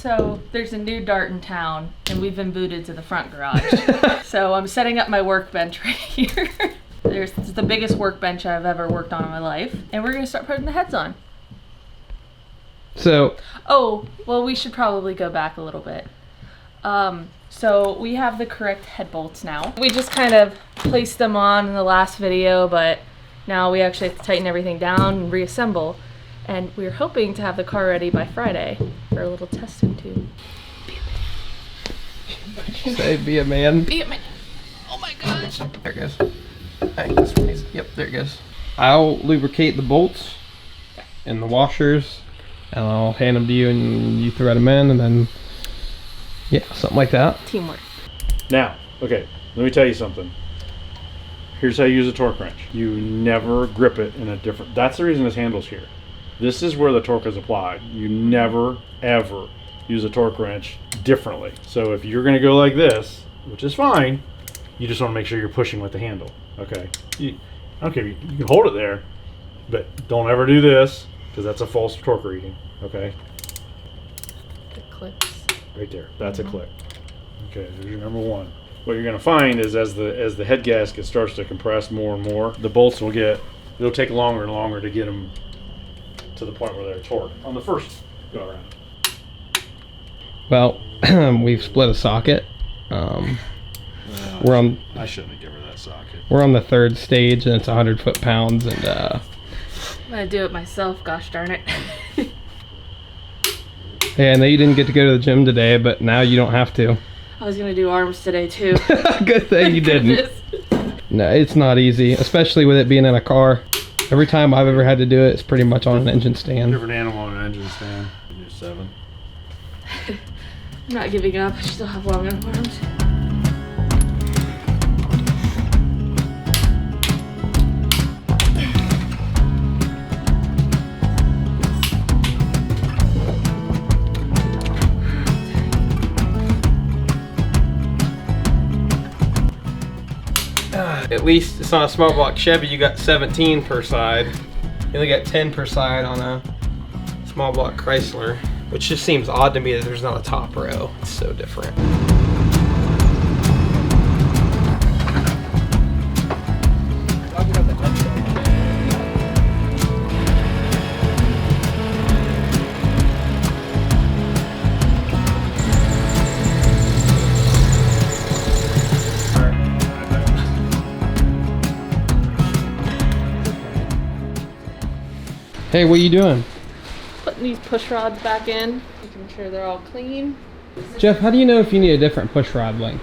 So there's a new dart in town, and we've been booted to the front garage. So I'm setting up my workbench right here. It's the biggest workbench I've ever worked on in my life, and we're gonna start putting the heads on. So. Oh, well, we should probably go back a little bit. So we have the correct head bolts now. We just kind of placed them on in the last video, but now we actually have to tighten everything down and reassemble. And we're hoping to have the car ready by Friday for a little testing tube. Say be a man. Be a man. Oh my gosh. There it goes. Yep, there it goes. I'll lubricate the bolts and the washers, and I'll hand them to you, and you thread them in, and then, yeah, something like that. Teamwork. Now, okay, let me tell you something. Here's how you use a torque wrench. You never grip it in a different, that's the reason this handle's here. This is where the torque is applied. You never, ever use a torque wrench differently. So if you're gonna go like this, which is fine, you just wanna make sure you're pushing with the handle, okay? I don't care, you can hold it there, but don't ever do this, because that's a false torque reading, okay? The clips. Right there, that's a clip. Okay, there's your number one. What you're gonna find is as the head gasket starts to compress more and more, the bolts will it'll take longer and longer to get them to the point where they're torqued on the first go around. Well, we've split a socket. We're on. I shouldn't have given her that socket. We're on the third stage, and it's 100 foot-pounds, and I'm gonna do it myself, gosh darn it. yeah, I know you didn't get to go to the gym today, but now you don't have to. I was gonna do arms today too. Good thing you didn't. No, it's not easy, especially with it being in a car. Every time I've ever had to do it, it's pretty much on an engine stand. Different animal on an engine stand. You do 7. I'm not giving up. I still have long enough arms. At least it's on a small block Chevy, you got 17 per side. You only got 10 per side on a small block Chrysler, which just seems odd to me that there's not a top row. It's so different. Hey, what are you doing? Putting these push rods back in, making sure they're all clean. Jeff, how do you know if you need a different push rod length?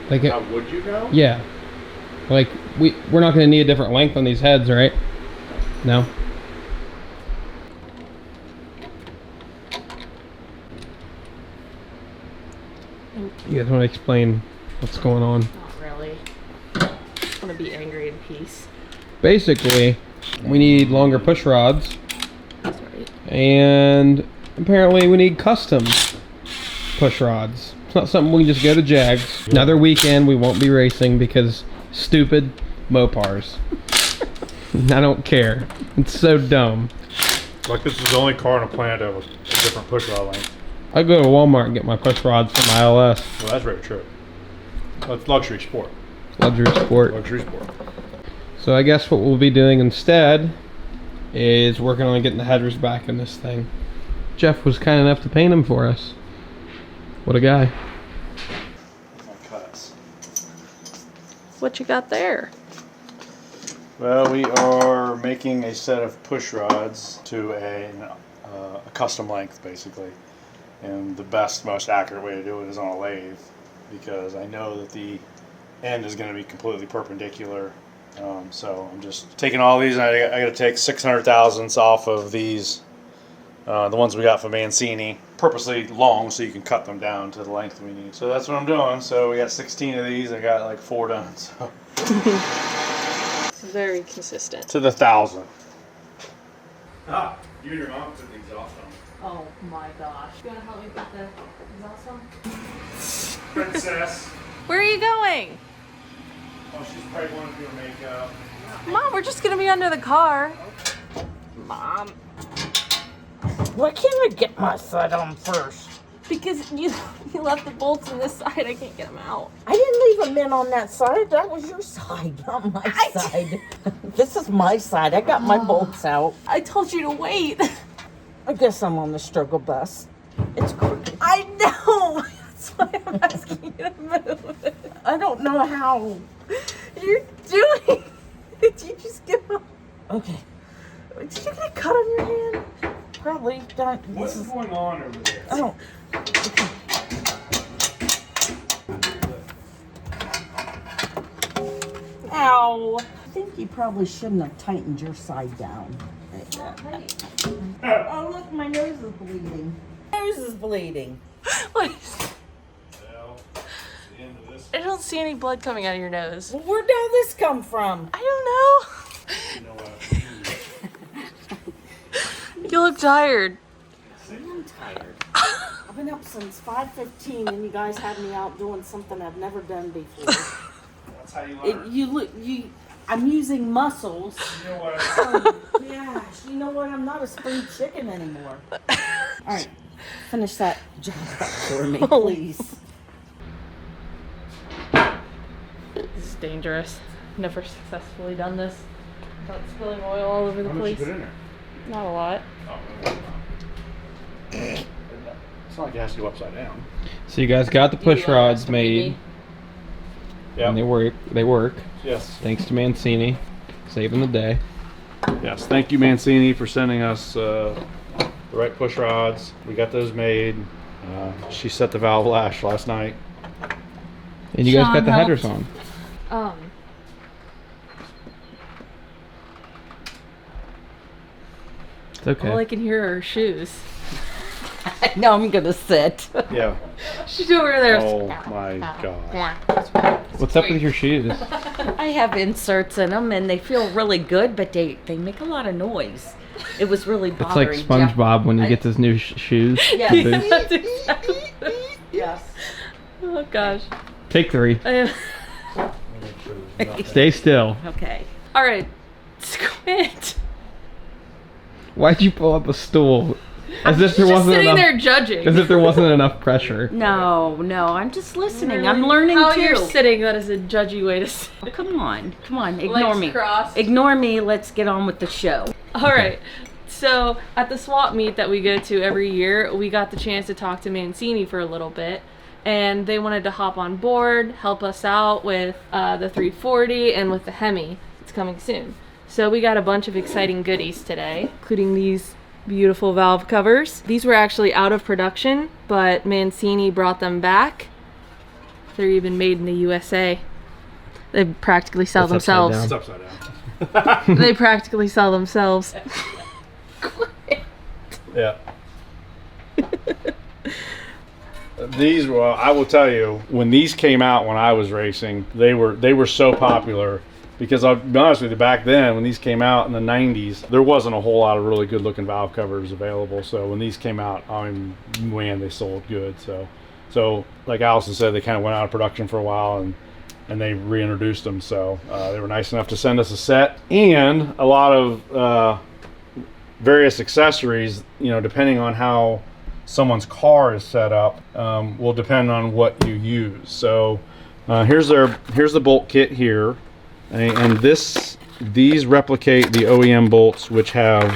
Like, How would you know? yeah. Like, we're not going to need a different length on these heads, right? No? You guys want to explain what's going on? Not really. I want to be angry in peace. Basically, we need longer push rods, That's right. and apparently we need custom push rods. It's not something we can just go to Jags. Another weekend we won't be racing because stupid Mopars. I don't care. It's so dumb. Like this is the only car on the planet that has a different push rod length. I go to Walmart and get my push rods from ILS. Well, that's very true. That's luxury sport. Luxury sport. Luxury sport. So I guess what we'll be doing instead is working on getting the headers back in this thing. Jeff was kind enough to paint them for us. What a guy. My cuts. What you got there? Well, we are making a set of push rods to a custom length, basically. And the best, most accurate way to do it is on a lathe, because I know that the end is going to be completely perpendicular. So I'm just taking all these, and I got to take 600 thousandths off of these, the ones we got from Mancini, purposely long so you can cut them down to the length we need. So that's what I'm doing. So we got 16 of these. I got like 4 done. So. Very consistent. To the 1,000. Ah, you and your mom put the exhaust on. Oh my gosh. You want to help me put the exhaust on? Princess. Where are you going? Oh, she's probably wanting to do her makeup. Mom, we're just going to be under the car. Mom, what can I get my foot on first? Because you left the bolts on this side. I can't get them out. I didn't leave them in on that side. That was your side, not my side. This is my side. I got my bolts out. I told you to wait. I guess I'm on the struggle bus. It's crooked. I know. That's why I'm asking you to move. I don't know how. You're doing. Did you just get up? Okay. Did you get a cut on your hand? Probably don't. What's going on over there? I don't. Ow. I think you probably shouldn't have tightened your side down. Oh, look, my nose is bleeding. My nose is bleeding. What is... I don't see any blood coming out of your nose. Well, where'd all this come from? I don't know. You look tired. I'm tired. I've been up since 5:15 and you guys had me out doing something I've never done before. That's how you learn. I'm using muscles. You know what? Gosh, you know what? I'm not a spring chicken anymore. All right, finish that job up for me, please. This is dangerous. Never successfully done this without spilling oil all over the How much place. you put in there? Not a lot. It's not like it has to go upside down. So you guys got the push rods made, and they work. They work. Yes. Thanks to Mancini, saving the day. Yes. Thank you, Mancini, for sending us the right push rods. We got those made. She set the valve lash last night. And you guys Sean got the helped. headers on. It's okay. All I can hear are her shoes. Now I'm gonna sit. Yeah. She's over there. Oh my God. What's up with your shoes? I have inserts in them and they feel really good, but they make a lot of noise. It was really It's like bothering SpongeBob when he gets his new shoes. Yes. to boost. That's exactly. Yes. Oh gosh. Take 3. I- Stay still. Okay. All right. Squint. Why'd you pull up a stool? As I'm if there just wasn't sitting enough. there judging. As if there wasn't enough pressure. No, I'm just listening. I'm learning How too. you're sitting, that is a judgy way to sit. Come on. Ignore Legs me. crossed. Ignore me. Let's get on with the show. All right. So at the swap meet that we go to every year, we got the chance to talk to Mancini for a little bit. And they wanted to hop on board, help us out with the 340 and with the Hemi. It's coming soon. So we got a bunch of exciting goodies today, including these beautiful valve covers. These were actually out of production, but Mancini brought them back. They're even made in the USA. They practically sell That's upside themselves. It's upside down. They practically sell themselves. Yeah. These were, I will tell you, when these came out when I was racing, they were so popular because I'll be honest with you, back then when these came out in the 90s, there wasn't a whole lot of really good looking valve covers available. So when these came out, I mean, man, they sold good. So like Allison said, they kind of went out of production for a while and they reintroduced them. So they were nice enough to send us a set and a lot of various accessories, you know, depending on how someone's car is set up, will depend on what you use. So here's the bolt kit here, and these replicate the OEM bolts, which have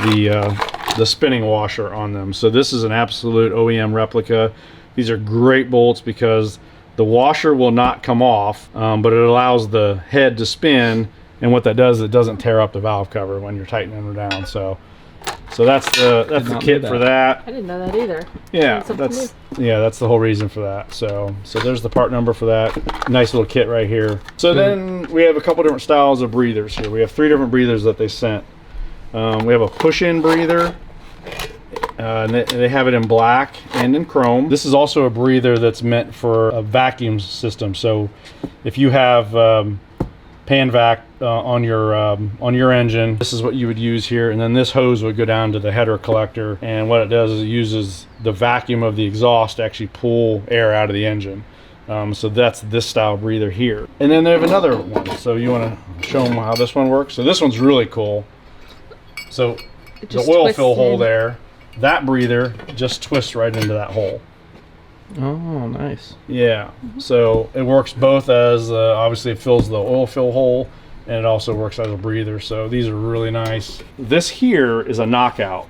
the spinning washer on them. So this is an absolute OEM replica. These are great bolts because the washer will not come off, but it allows the head to spin, and what that does is it doesn't tear up the valve cover when you're tightening them down. So that's the kit for that. I didn't know that either. Yeah, That's something that's the whole reason for that. So there's the part number for that. Nice little kit right here. So then we have a couple different styles of breathers here. We have 3 different breathers that they sent. We have a push-in breather. And they have it in black and in chrome. This is also a breather that's meant for a vacuum system. So if you have pan vac on your engine, this is what you would use here, and then this hose would go down to the header collector, and what it does is it uses the vacuum of the exhaust to actually pull air out of the engine. So that's this style breather here. And then they have another one, so you want to show them how this one works. So this one's really cool. So the oil fill hole there that breather just twists right into that hole. Oh, nice. Yeah, so it works both as obviously it fills the oil fill hole, and it also works as a breather. So these are really nice. This here is a knockout.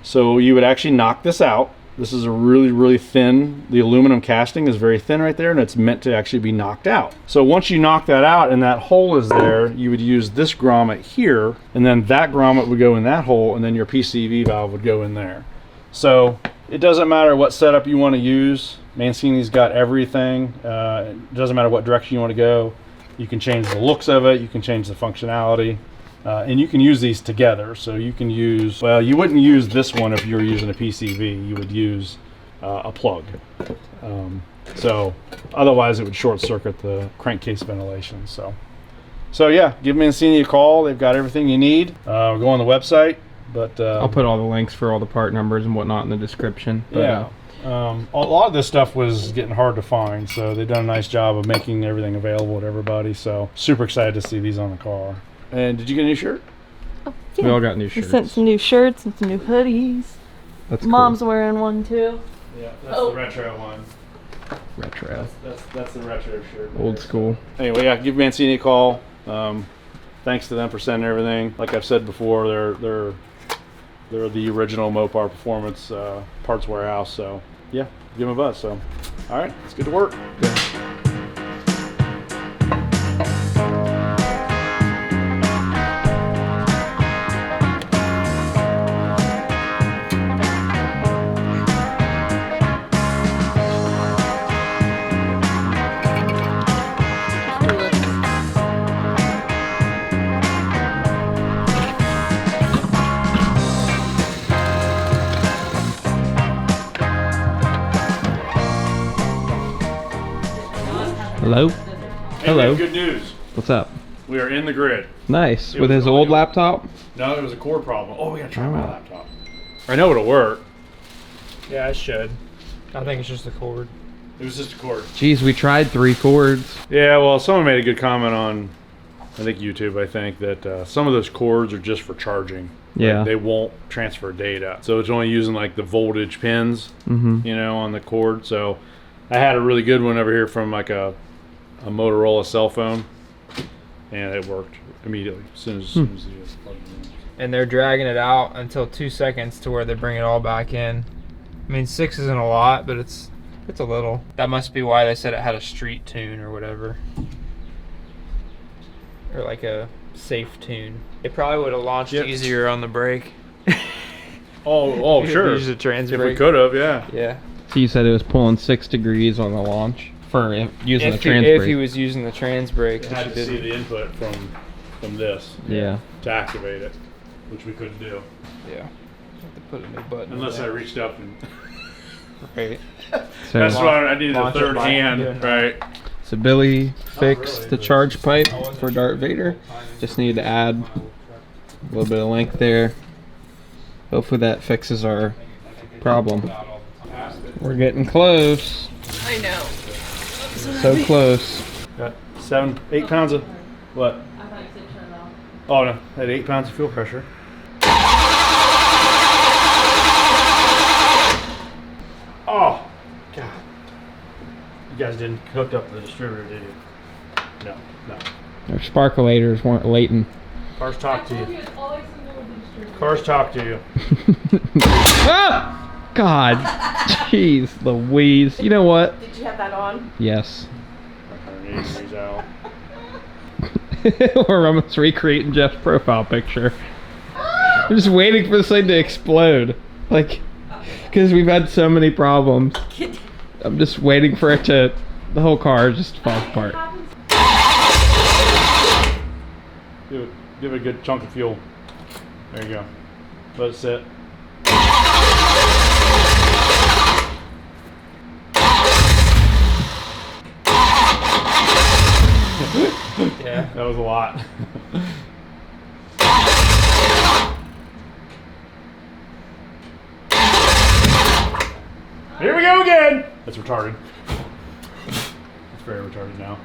So you would actually knock this out. This is a really, really thin, the aluminum casting is very thin right there, and it's meant to actually be knocked out. So once you knock that out and that hole is there, you would use this grommet here, and then that grommet would go in that hole, and then your PCV valve would go in there. So it doesn't matter what setup you want to use. Mancini's got everything. It doesn't matter what direction you want to go. You can change the looks of it. You can change the functionality. And you can use these together. So you can use, well, you wouldn't use this one if you were using a PCV. You would use a plug. So otherwise it would short circuit the crankcase ventilation. So yeah, give Mancini a call. They've got everything you need. Go on the website. But I'll put all the links for all the part numbers and whatnot in the description. But, yeah. A lot of this stuff was getting hard to find, so they've done a nice job of making everything available to everybody. So super excited to see these on the car. And did you get a new shirt? Oh, We all got new We shirts. sent some new shirts and some new hoodies. That's Mom's wearing one too. Yeah, that's Oh. the retro one. cool. Retro. That's the retro shirt. Old school. Anyway, yeah, give Mancini a call. Thanks to them for sending everything. Like I've said before, they're the original Mopar Performance parts warehouse. So yeah, give them a buzz. So all right, let's get to work. Hello? Hey, Hello. we have good news. What's up? We are in the grid. Nice. It With was his old audio. laptop? No, it was a cord problem. Oh, we gotta try my Oh. laptop. I know it'll work. Yeah, it should. I think it's just a cord. It was just a cord. Jeez, we tried 3 cords. Yeah, well, someone made a good comment on, I think YouTube, that some of those cords are just for charging. Yeah. Like, they won't transfer data. So it's only using like the voltage pins, Mm-hmm. on the cord. So I had a really good one over here from like a Motorola cell phone, and it worked immediately as soon as you just plugged it in. And they're dragging it out until 2 seconds to where they bring it all back in. I mean, 6 isn't a lot, but it's a little. That must be why they said it had a street tune or whatever. Or like a safe tune. It probably would have launched Yep. easier on the brake. Oh, If you sure. used a trans If we brake. could have, yeah. Yeah. So you said it was pulling 6 degrees on the launch for using the If trans he brake. was using the trans brake, It which had he to see didn't. the input from this Yeah. to activate it, which we couldn't do Yeah. Have to put a new button. in unless I there. reached up and. Right. So, That's why I needed a Launch it third by hand, doing right? so Billy fixed really, the but- charge pipe for Darth Vader. Just needed to add a little bit of length there. Hopefully that fixes our problem. We're getting close. I know. So close. Got 8 pounds of what? I thought you said turn it off. Oh no, had 8 pounds of fuel pressure. Oh, God! You guys didn't hook up the distributor, did you? No. Our sparkulators weren't latent. Cars talk to you. it's always something with the distributor. Cars talk to you. Ah! God. Jeez Louise. You know what? Did you have that on? Yes. 180 degrees out. We're almost recreating Jeff's profile picture. I'm just waiting for this thing to explode. Like, because we've had so many problems. I'm just waiting for it to, the whole car just falls apart. Give it a good chunk of fuel. There you go. Let it sit. Yeah. That was a lot. Here we go again! That's retarded. It's very retarded now.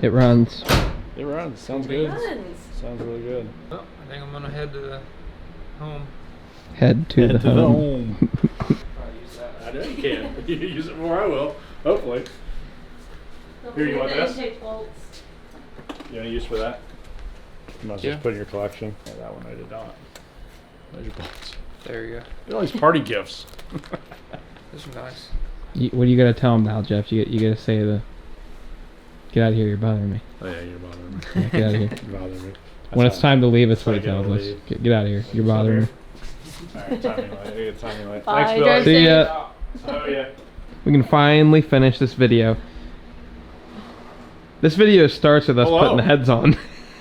It runs. It runs. Sounds good. Runs. Sounds really good. Oh, I think I'm gonna head to the home. Head to the home. Probably use that. I know you can. You use it more, I will. Hopefully. Here, you want this? You want to use for that? You must just put in your collection. Yeah, that one I did not. There's your bolts. There you go. Look at all these party gifts. This is nice. What do you gotta tell him now, Jeff? You gotta say get out of here, you're bothering me. Oh yeah, you're bothering me. Yeah, get out of here. You're bothering me. When it's time to leave, it's what he That's tells how I us. gotta Get out of here. You're bothering me. Alright, timing light. I get timing light. Bye, Thanks, drive Billy. See ya. Oh yeah. We can finally finish this video. This video starts with us Hello. putting the heads on.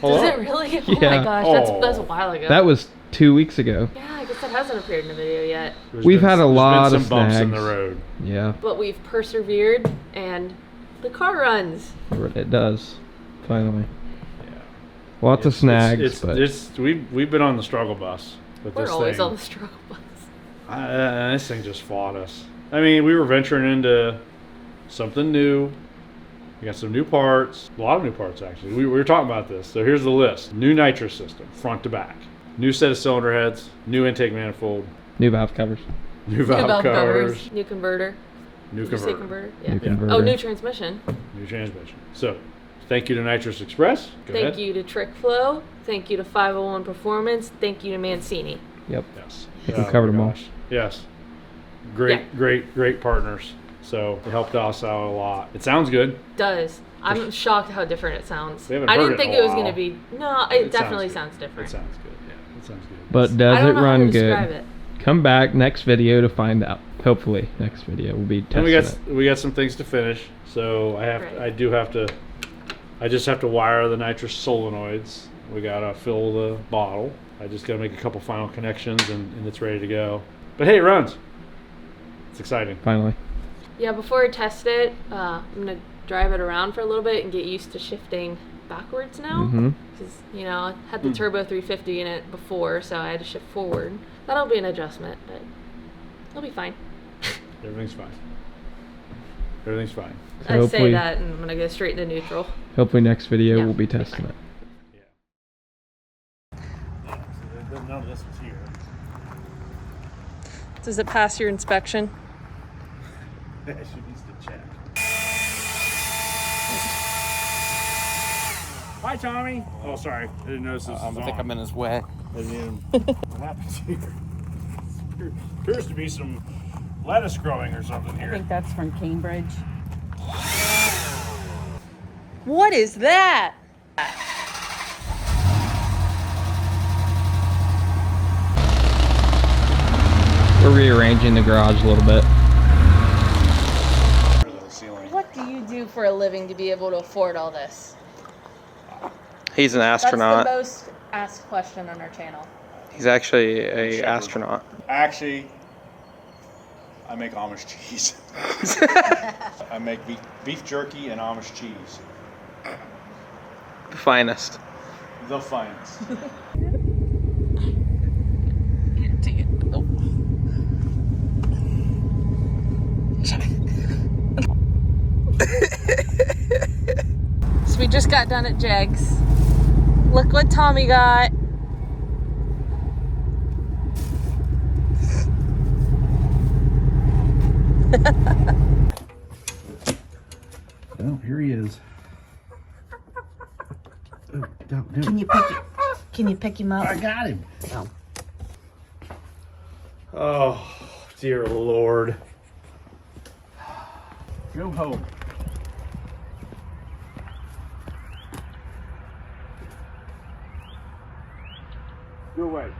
Hello? Does it really? Oh Yeah. my gosh, that's a while ago. That was 2 weeks ago. Yeah, I guess that hasn't appeared in a video yet. We've had a lot there's of been some bumps in snags. the road. Yeah, But we've persevered, and the car runs. it does. Finally. Yeah. Lots of snags, but We've been on the struggle bus with We're this always thing. on the struggle bus. This thing just fought us. I mean, we were venturing into something new. We got some new parts, a lot of new parts actually. We were talking about this. So here's the list: new nitrous system, front to back, new set of cylinder heads, new intake manifold, new valve covers. new valve covers, New converter. new Did you say converter, converter? Yeah. New converter. Oh, new transmission. new transmission. So, thank you to Nitrous Express. Go Thank ahead. you to Trick Flow. Thank you to 501 Performance. Thank you to Mancini. Yep. Yes. I think we covered them all. gosh. Yes. Great, Yeah. great partners. So it helped us out a lot. It sounds good. Does. I'm shocked how different it sounds. We haven't I heard didn't it think in a it was while. going to be. No, it definitely good. sounds different. It sounds good. Yeah, it sounds good. But does I it don't know how to run describe good? it. Come back next video to find out. Hopefully, next video will be and testing we got some things to finish. So Right. I just have to wire the nitrous solenoids. We gotta fill the bottle. I just gotta make a couple final connections and it's ready to go. But hey, it runs. It's exciting. Finally. Yeah, before I test it, I'm going to drive it around for a little bit and get used to shifting backwards now. Mm-hmm. Because, you know, I had the Turbo 350 in it before, so I had to shift forward. That'll be an adjustment, but it'll be fine. Everything's fine. Everything's fine. So I say hopefully, that and I'm going to go straight into neutral. hopefully next video Yeah, we'll be it'll be testing fine. it. So none of this was here. Does it pass your inspection? She needs to check. Hi, Tommy. Oh, sorry. I didn't notice this was on. in his way. I didn't even... What happened here? There appears to be some lettuce growing or something I here. think that's from Cambridge. What is that? We're rearranging the garage a little bit. What do you do for a living to be able to afford all this? He's an astronaut. That's the most asked question on our channel. He's actually a astronaut. Actually, I make Amish cheese. I make beef jerky and Amish cheese. The finest. The finest. So we just got done at Jegs. Look what Tommy got. Well, here he is. Oh, don't. Can you pick him up? I got him. Oh. Oh, dear Lord. Go home. Go away.